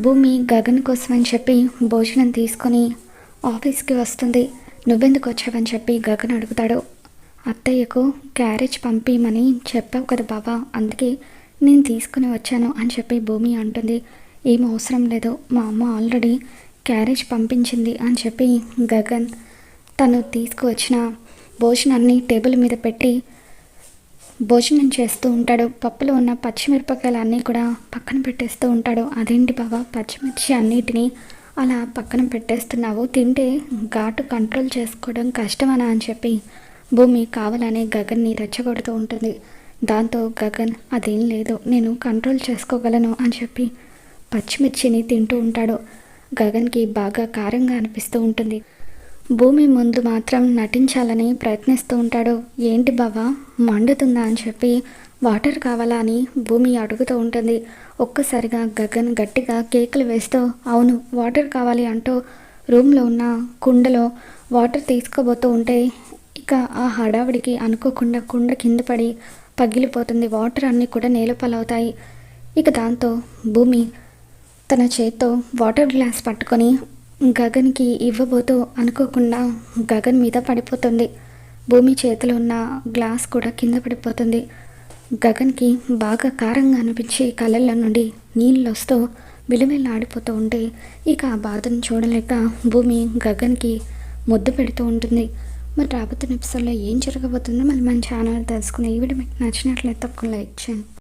భూమి గగన్ కోసం అని చెప్పి భోజనం తీసుకొని ఆఫీస్కి వస్తుంది. నువ్వెందుకు వచ్చావని చెప్పి గగన్ అడుగుతాడు. అత్తయ్యకు క్యారేజ్ పంపిమని చెప్పావు కదా బావా, అందుకే నేను తీసుకుని వచ్చాను అని చెప్పి భూమి అంటుంది. ఏం అవసరం లేదు, మా అమ్మ ఆల్రెడీ క్యారేజ్ పంపించింది అని చెప్పి గగన్ తను తీసుకువచ్చిన భోజనాన్ని టేబుల్ మీద పెట్టి భోజనం చేస్తూ ఉంటాడు. పప్పులో ఉన్న పచ్చిమిరపకాయలు అన్నీ కూడా పక్కన పెట్టేస్తూ ఉంటాడు. అదేంటి బావా, పచ్చిమిర్చి అన్నిటినీ అలా పక్కన పెట్టేస్తున్నావు, తింటే ఘాటు కంట్రోల్ చేసుకోవడం కష్టమనా అని చెప్పి భూమి కావాలని గగన్ని రెచ్చగొడుతూ ఉంటుంది. దాంతో గగన్ అదేం లేదు, నేను కంట్రోల్ చేసుకోగలను అని చెప్పి పచ్చిమిర్చిని తింటూ ఉంటాడు. గగన్కి బాగా కారంగా అనిపిస్తూ ఉంటుంది. భూమి ముందు మాత్రం నటించాలని ప్రయత్నిస్తూ ఉంటాడు. ఏంటి బావా, మండుతుందా అని చెప్పి వాటర్ కావాలా అని భూమి అడుగుతూ ఉంటుంది. ఒక్కసారిగా గగన్ గట్టిగా కేకలు వేస్తూ అవును వాటర్ కావాలి అంటూ రూమ్లో ఉన్న కుండలో వాటర్ తీసుకోబోతూ ఉంటే ఇక ఆ హడావిడికి అనుకోకుండా కుండ కింద పడి పగిలిపోతుంది. వాటర్ అన్నీ కూడా నేలపాలవుతాయి. ఇక దాంతో భూమి తన చేత్తో వాటర్ గ్లాస్ పట్టుకొని గగన్కి ఇవ్వబోతూ అనుకోకుండా గగన్ మీద పడిపోతుంది. భూమి చేతిలో ఉన్న గ్లాస్ కూడా కింద పడిపోతుంది. గగన్కి బాగా కారంగా అనిపించి కళ్ళల్లో నుండి నీళ్ళు వస్తూ విలువెల్లాడిపోతూ ఉంటే ఇక ఆ బాధను చూడలేక భూమి గగన్కి ముద్దు పెడుతూ ఉంటుంది. మరి రాబోతున్న ఎపిసోడ్లో ఏం జరగబోతుందో మళ్ళీ మన ఛానల్ తెలుసుకుని ఈ వీడియో మీకు నచ్చినట్లయితే ఒక లైక్ చేయండి.